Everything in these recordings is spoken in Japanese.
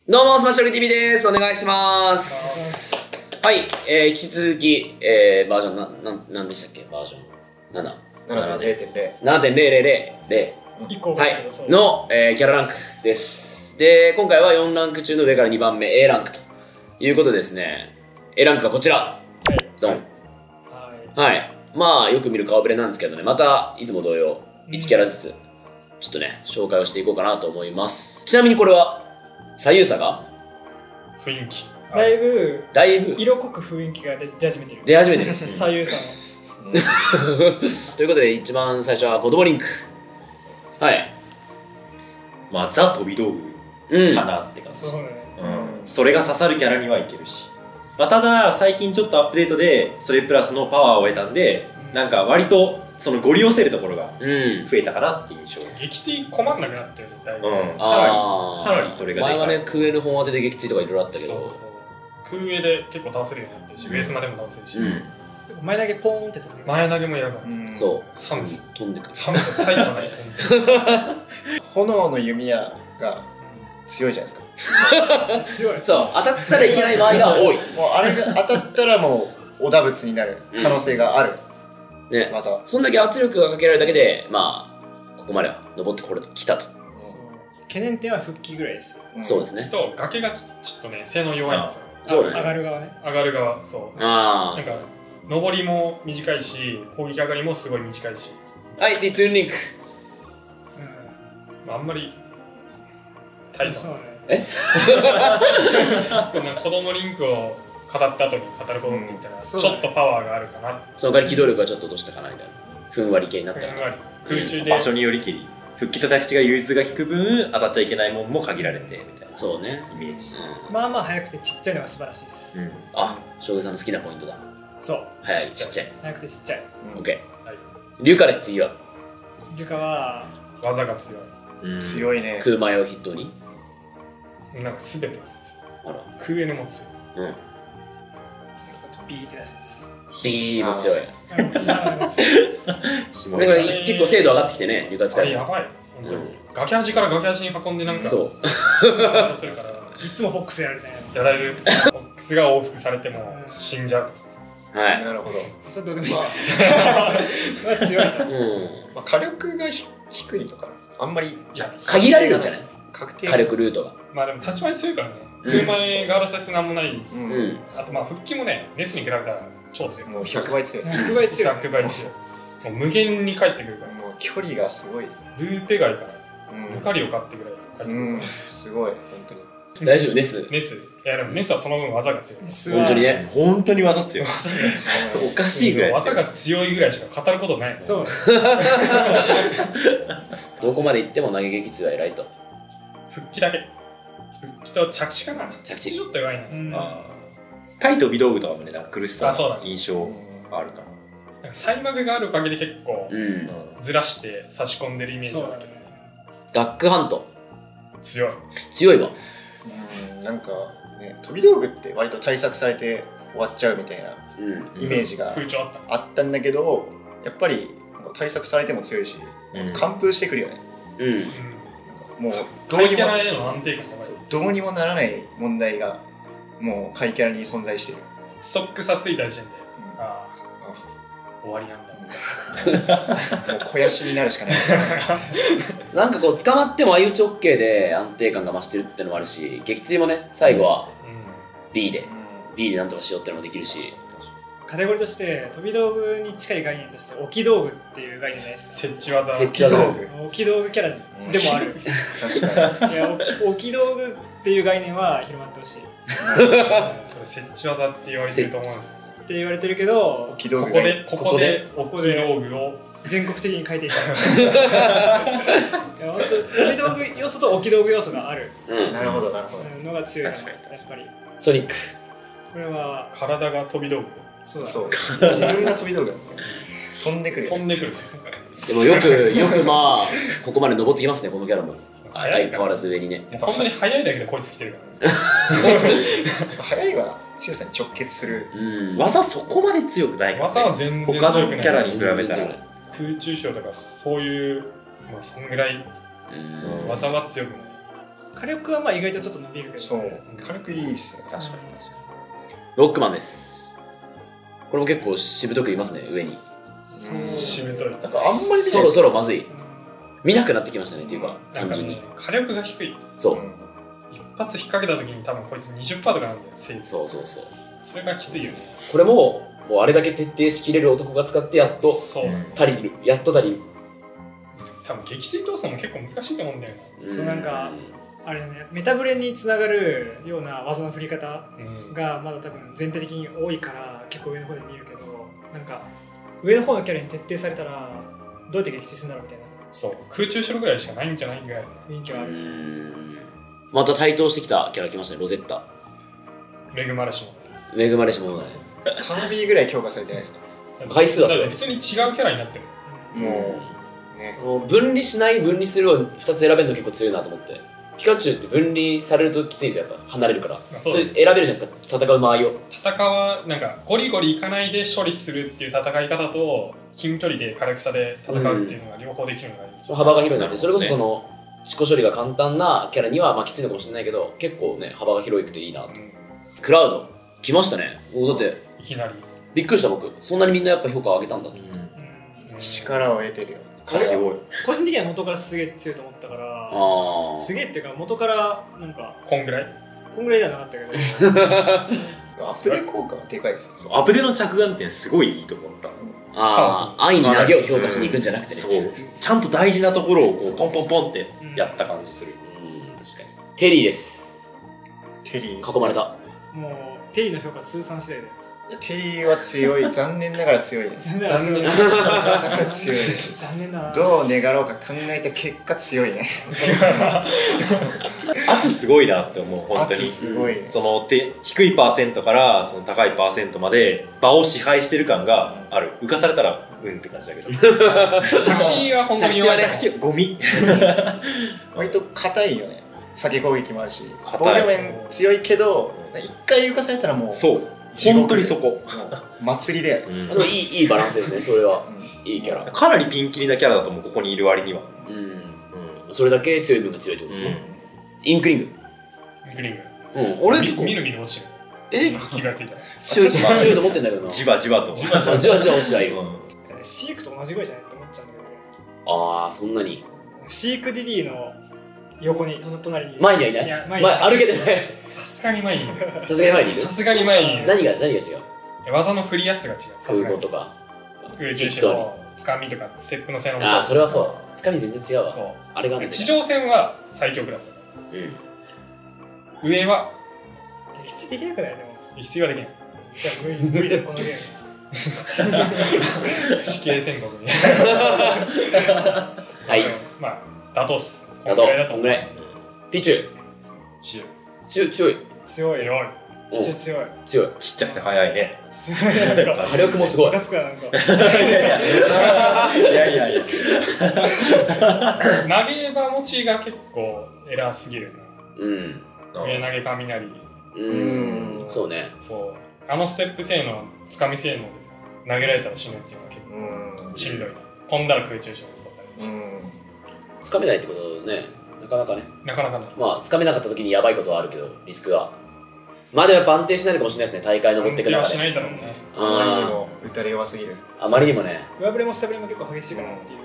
どうも、スマッシュ TV です。お願いします。はい、引き続き、バージョンなんでしたっけ？バージョン 7 です。7.000 1個はいの、キャラランクです。で、今回は4ランク中の上から2番目 A ランクということでですね。A ランクがこちら。ドン。はい。まあ、よく見る顔ぶれなんですけどね、またいつも同様、1キャラずつ、ちょっとね、紹介をしていこうかなと思います。ちなみにこれは、左右差が雰囲気だいぶ色濃く雰囲気が出始めてる。左右差のということで一番最初は子供リンク。はい。まあザ飛び道具かなって感じ。それが刺さるキャラにはいけるし、まあ、ただ最近ちょっとアップデートでそれプラスのパワーを得たんで、なんか割とそのゴリ押せるところが増えたかなっていう印象。撃墜困んなくなってるみたいな。かなりそれがでかい。前はね、空上の本当で撃墜とかいろいろあったけど、空上で結構倒せるようになってるし、ベースまでも倒せるし、前投げポーンって飛んでる。前投げもやばい。そうサムス飛んでくる。サムス大差ない。炎の弓矢が強いじゃないですか。強い。そう当たったらいけない場合が多い。もうあれが当たったらもうお打仏になる可能性があるね。技。そんだけ圧力がかけられるだけで、まあここまでは登ってきたと。懸念点は復帰ぐらいです。そうですね。と崖がちょっとね性能弱いんですよ。そうです。上がる側ね。上がる側そう。なんか上りも短いし、攻撃上がりもすごい短いし。はい、次トゥーンリンク。あんまり大差。子供リンクを語った後に語ることって言ったら、ちょっとパワーがあるかな。その代わり機動力がちょっと落としたかなみたいな。ふんわり系になったかな。空中で場所によりけり復帰と着地が融通が引く分当たっちゃいけないもんも限られてみたいな。そうね、イメージ。まあまあ速くてちっちゃいのが素晴らしいです。あ、将軍さんの好きなポイントだ。そう速い、ちっちゃい。速くてちっちゃい。オッケー。リュカです。次はリュカは技が強い。強いね。空前を筆頭になんか全てが強い。あら、空エネも強い。ビーって出すやつ。ビーも強い。なんか結構精度上がってきてね、リュカ使い。やばい。本当に。崖端から崖端に運んでなんか。そう。するから。いつもフォックスやられたよ。やられる。フォックスが往復されても死んじゃう。はい。なるほど。それどうでもいいか。強いと。まあ火力が低いのかな。あんまり限られるんじゃない？確定火力ルートが。まあでも立ち回り強いからね。空前が荒させてなんもない。あとまあ復帰もね、ネスに比べたら超強い。もう100倍強い。100倍強い。100倍強い。もう無限に帰ってくるから。もう距離がすごい。ルーペ外からルカリオかってぐらい帰ってくる。すごい本当に。大丈夫？ネス？いやでもネスはその分技が強い。本当にね。本当に技強い。おかしいぐらい技が強いぐらいしか語ることない。そう。どこまで行っても投げ撃痛は偉いと。復帰だけ。復帰と着地かな。着地ちょっと弱いな。対飛び道具とかもね、なんか苦しさの印象あるかな。なんかサイマグがあるおかげで結構ずらして差し込んでるイメージあるけど。ダックハント強い。強いわ。なんかね、飛び道具って割と対策されて終わっちゃうみたいなイメージがあったんだけど、やっぱり対策されても強いし、完封してくるよね。もうどうにもどうにもならない問題がもう下位キャラに存在してる。ストック差ついた時点で、ああ終わりなんだ。もう肥やしになるしかない。なんかこう捕まっても相打ち OK で安定感が増してるってのもあるし、撃墜もね最後は B でなんとかしようってのもできるし、カテゴリーとして飛び道具に近い概念として置き道具っていう概念ないですか？設置技。設置道具。置き道具キャラでもある。確かに。いや置き道具っていう概念は広まってほしい。それ設置技って言われてると思うんですよ。って言われてるけど、置き道具ここで置き道具を全国的に変えていた。いや本当飛び道具要素と置き道具要素がある。なるほどなるほど。のが強いなやっぱり。ソニック。これは体が飛び道具。そう自分が飛び道具だね。飛んでくる。飛んでくる。でもよくまあここまで登ってきますね、このキャラも。相変わらず上にね。本当に速いだけでこいつ来てるから。速いは強さに直結する。技そこまで強くないから。技は全然強く他ない。のキャラに比べたら空中賞とかそういうまあそんぐらい技は強くない。火力はまあ意外とちょっと伸びるけど、そう火力いいっすよね。確かにロックマンです。これも結構しぶとくいますね、上に。しぶとい。なんかあんまりそろそろまずい。見なくなってきましたね、っていうか、単純に。火力が低い。そう。一発引っ掛けた時に多分こいつ 20% とかなんだよ、そうそうそう。それがきついよね。これもうあれだけ徹底しきれる男が使ってやっと足りる。やっと足りる。多分撃墜闘争も結構難しいと思うんだよね。そうなんかあれだね、メタブレにつながるような技の振り方がまだ多分全体的に多いから結構上の方で見るけど、なんか上の方のキャラに徹底されたらどうやって撃墜するんだろうみたいな。そう空中城ぐらいしかないんじゃないぐらい雰囲気はある。また台頭してきたキャラ来ましたね、ロゼッタ。恵まれし者。恵まれし者だね。カービィぐらい強化されてないですか。回数はだって普通に違うキャラになってる。もうね、分離しない分離するを2つ選べるの結構強いなと思って。ピカチュウって分離されるときついんですよ、やっぱ離れるから。それ選べるじゃないですか、戦う間合いを。戦はなんかゴリゴリいかないで処理するっていう戦い方と近距離で火力差で戦うっていうのが両方できるのがいい。その幅が広いなって、それこそその思考処理が簡単なキャラにはまあきついのかもしれないけど、結構ね幅が広くていいなと。クラウド来ましたね。だっていきなりびっくりした僕。そんなにみんなやっぱ評価を上げたんだと。力を得てるよ。すごい。個人的には元からすげえ強いと思ったから、すげえっていうか元からなんかこんぐらいではなかったけどアップデ効果がでかいです。アップデの着眼点すごいいいと思った。安易に投げを評価しに行くんじゃなくてね。そうちゃんと大事なところをこうポンポンポンってやった感じする。確かに。テリーです。テリー囲まれた。もうテリーの評価通算次第で。いやテリーは強い。残念ながら強いです。残念ながら強いです。残念だな。どう願ろうか考えた結果強いね。圧すごいなって思う。本当に圧すごいね。その低いパーセントからその高いパーセントまで場を支配してる感がある。浮かされたらうんって感じだけど。着地は本当に弱い。着地ゴミ。割と硬いよね。先攻撃もあるし、防御面強いけど一回浮かされたらもうそう本当にそこ祭りだよ。でもいいバランスですね。それはいいキャラ。かなりピンキリなキャラだと思う。ここにいる割には。それだけ強い分が強いってことですね。インクリング。俺結構みるみる落ちる。気がついた。強いと思ってんだけどな。じわじわと。じわじわ落ちたいる。シークと同じぐらいじゃないって思っちゃうんだけど。ああ、そんなに。シークディディの横に、その隣に。前にはいない。歩けてない。さすがに前にいる。さすがに前にいる。さすがに前にいる。何が違う？技の振りやすさが違う。空港とか。空中手のつかみとかステップの性能もそう。ああ、それはそう。つかみ全然違うわ。あれが地上戦は最強クラス。上は撃墜できなくないでも。撃墜はできない。じゃあ無理だよこのゲーム。死刑宣告に。はい。まあ妥当っす。こんぐらい。ピチュウ。強い。強い。強い。ちっちゃくて速いね。すごいなんか火力もすごい。ガツかなんか。いや。投げ場持ちが結構エラーすぎる。上投げ雷。そうね。そう。あのステップ性能、つかみ性能でさ、投げられたら死ぬっていうのは結構しんどいな。飛んだら空中衝突されるし。つかめないってことね、なかなかね。なかなかね。まあ、つかめなかった時にやばいことはあるけど、リスクが。まあでもやっぱ安定しないのかもしれないですね、大会登ってくる中で。安定はしないだろうね。あまりにも打たれ弱すぎる。あまりにもね。上振れも下振れも結構激しいかなっていう。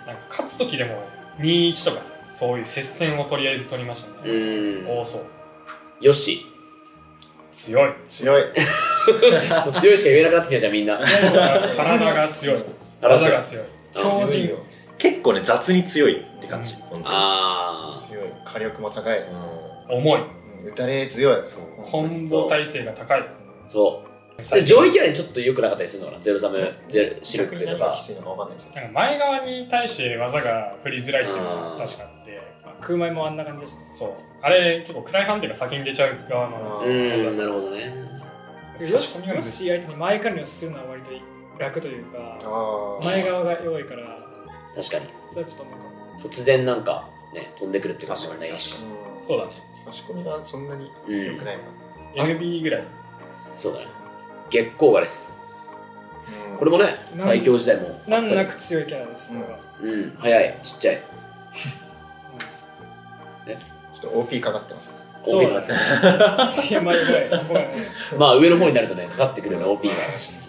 なんか勝つ時でも2-1とかさ、そういう接戦をとりあえず取りましたね。多そう。よし。強い。もう強いしか言えなくなってきたじゃんみんな。体が強い。技が強い。強いよ。結構ね雑に強いって感じ。強い。火力も高い。重い。打たれ強い。コンボ耐性が高い。そう。上位キャラにちょっと良くなかったりするのかな。ゼロサム、シルクとか。前側に対して技が振りづらいっていうのは確かあって。空前もあんな感じでした。そう。あれ結構暗い判定が先に出ちゃう側の技。なるほどね。よし相手に前管理をするのは割と楽というか、前側が弱いから。確かに。それはちょっとなんか突然なんかね飛んでくるって感じもないし。そうだね。差し込みがそんなに良くないのかな。NB ぐらい。そうだね。月光がです。これもね最強時代も難なく強いキャラです。速いちっちゃい。ちょっと OP かかってますね。OP かかっていや、まあ上の方になるとね、かかってくるよね、OP が。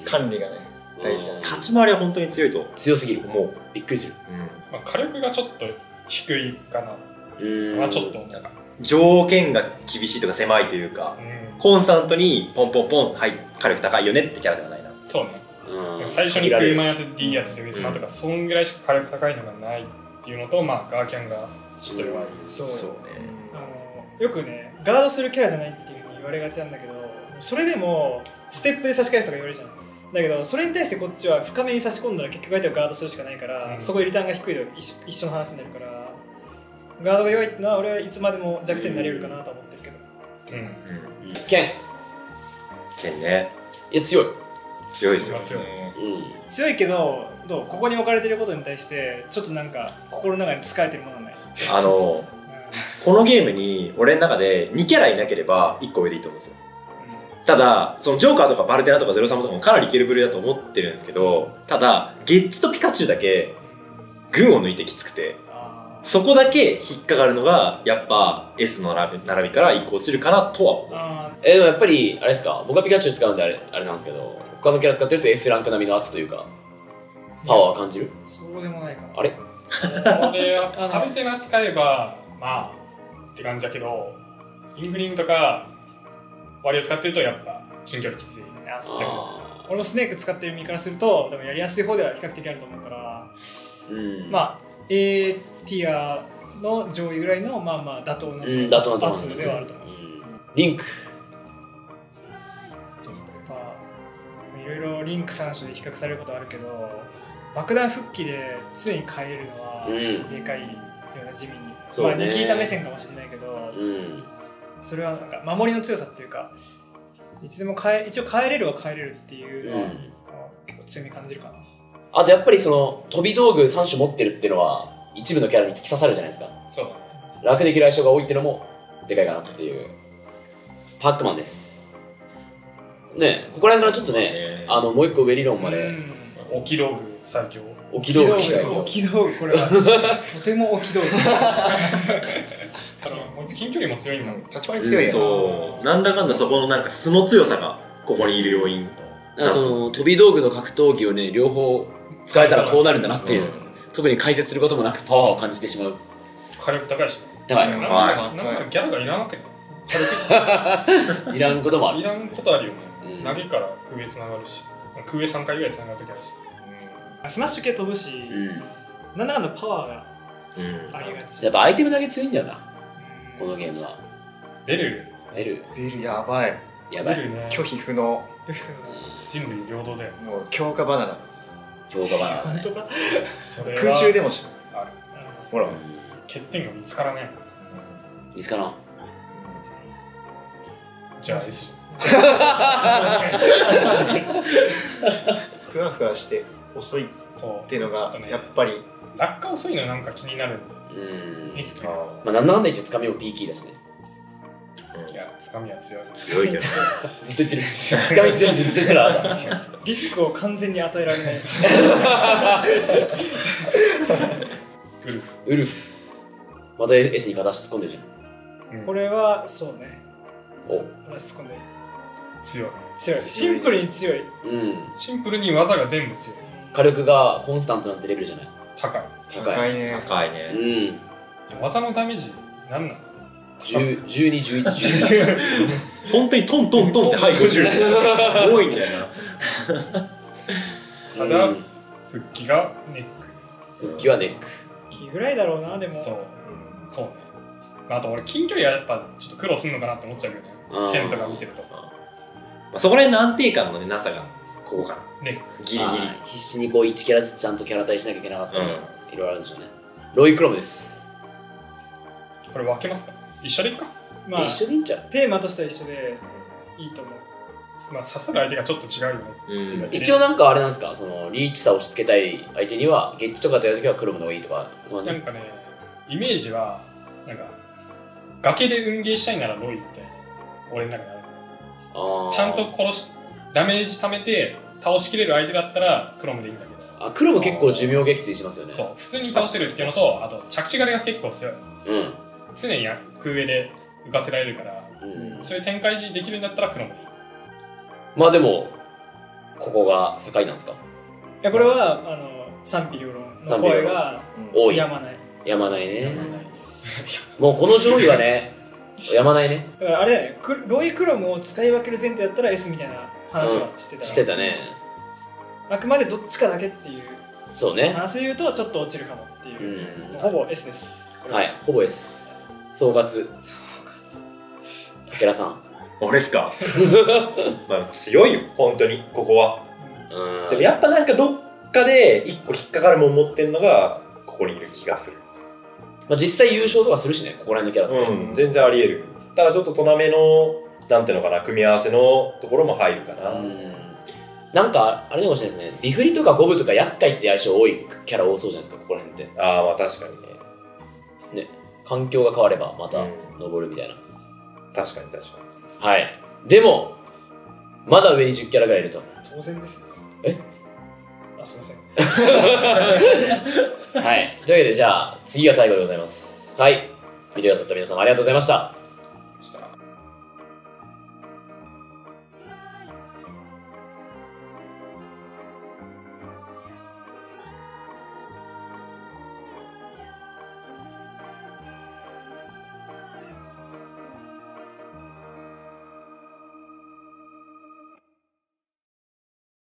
管理がね、大事だね。立ち回りは本当に強いと。強すぎる。もう。びっくりする。火力がちょっと低いかな。ちょっとなんか。条件が厳しいとか狭いというか、コンスタントにポンポンポン、はい、火力高いよねってキャラではないな。そうね。最初に車やって D やっててウィスマとか、そんぐらいしか火力高いのがないっていうのと、まあガーキャンがちょっと弱い。そうね。よくね、ガードするキャラじゃないっていうふうに言われがちなんだけど、それでもステップで差し返すとか言われるじゃん。だけどそれに対してこっちは深めに差し込んだら結局相手はガードするしかないから、そこでリターンが低いと一緒の話になるから、ガードが弱いってのは俺はいつまでも弱点になり得るかなと思ってるけど。剣ね。いや、強いですよね。強いけど、どうここに置かれてることに対してちょっとなんか心の中に疲れてるものはない？このゲームに俺の中で2キャラいなければ1個上でいいと思うんですよ。ただそのジョーカーとかバルテナとかゼロサムとかもかなりいけるぶりだと思ってるんですけど、ただゲッチとピカチュウだけ群を抜いてきつくて、そこだけ引っかかるのがやっぱ S の並びから1個落ちるかなとは思う。でもやっぱりあれですか、僕はピカチュウ使うんであれなんですけど、他のキャラ使ってると S ランク並みの圧というかパワーを感じる？そうでもないかな。あれ？俺はバルテナ使えばまあって感じだけど、イングリムとかワリオ使ってるとやっぱ近距離きつい。俺もスネーク使ってる身からすると多分やりやすい方では比較的あると思うから、まあ A ティアの上位ぐらいのまあまあ妥当な圧ではあると思う。リンクいろいろリンク3種で比較されることあるけど、爆弾復帰で常に変えれるのはでかいような地味に、まあニキータ目線かもしれないけど、それはなんか守りの強さっていうか、いつでも一応変えれるは変えれるっていうのは結構強み感じるかな。あとやっぱりその飛び道具3種持ってるっていうのは一部のキャラに突き刺さるじゃないですか。そうだね。楽できる相性が多いっていうのもでかいかなっていう。パックマンですね。ここら辺からちょっとね、もう一個上理論まで。置き道具最強。置き道具これはとても置き道具。近距離も強いんだ。立ち回り強いよ。そう。なんだかんだそこのなんか素の強さがここにいる要因。その飛び道具の格闘技をね、両方使えたらこうなるんだなっていう、特に解説することもなくパワーを感じてしまう。火力高いし。高い。なんかギャラがいらなくて。いらんこともある。いらんことあるよね。投げから空へつながるし、空へ3回ぐらいつながるときあるし。スマッシュ系飛ぶし、なんだかんだパワーがありがち。やっぱアイテムだけ強いんだよな、このゲームは。ベルやばい。拒否不能。人類平等だよ。もう強化バナナ。本当か？空中でもある。ほら。欠点が見つからね。見つからん。じゃあ S。ふわふわして遅いっていうのがやっぱり落下遅いのなんか気になる。まあなんだかんだ言ってつかみも P キーだしね。いや、つかみは強い。強いけどずっと言ってる。つかみ強いんでずっと言ってる。リスクを完全に与えられない。ウルフまた S に片足突っ込んでるじゃん。これはそうね。片足突っ込んで強い。シンプルに強い。シンプルに技が全部強い。火力がコンスタントなんてレベルじゃない。高いね。技のダメージなんなの？12、11、12。本当にトントントンってはい50多いんだよな。ただ復帰がネック。復帰はネック。ぐらいだろうな。でもそうね。あと俺近距離はやっぱちょっと苦労するのかなって思っちゃうけどね。ケンとか見てると。そこら辺の安定感のなさがここかな。ネックギリギリ。必死にこう1キャラずつちゃんとキャラ対しなきゃいけなかったのいろいろあるんでしょうね。ロイクロムです。これ分けますか？一緒でいいか？まあ一緒でいいんちゃう？テーマとしては一緒でいいと思う。まあ刺さる相手がちょっと違うよね。一応なんかあれなんですか、そのリーチさを押し付けたい相手にはゲッチとかとやるときはクロムの方がいいとか。なんかね、イメージはなんか崖で運ゲーしたいならロイみたいな俺の中である。ちゃんとダメージ貯めて倒しきれる相手だったらクロムでいいんだけど。クロム結構寿命撃墜しますよね。そう、普通に倒せるっていうのと、あと着地狩りが結構強い。常に空上で浮かせられるから、そういう展開できるんだったら黒もいい。まあでもここが境なんですか？いやこれは賛否両論の声が多い。やまない。やまないね。もうこの上位はねやまないね。だからあれだよね、ロイクロムを使い分ける前提だったら S みたいな話はしてたね。あくまでどっちかだけっていうそうね話で言うとちょっと落ちるかもっていう、ほぼ S です。はい、ほぼ S。総括武田さん。俺っすか？まあ強いよ本当にここは。でもやっぱなんかどっかで一個引っかかるもん持ってんのがここにいる気がする。まあ実際優勝とかするしね、ここら辺のキャラって。全然あり得る。ただちょっとトナメのなんていうのかな、組み合わせのところも入るかな。なんかあれかもしれないですね、ビフリとかゴブとか厄介って相性多いキャラ多そうじゃないですか、ここら辺って。ああまあ確かにね。ね、環境が変わればまた登るみたいな。確かに。はい。でもまだ上に10キャラぐらいいると。当然ですよ。あ、すいません。はい。というわけでじゃあ次が最後でございます。はい。見てくださった皆様ありがとうございました。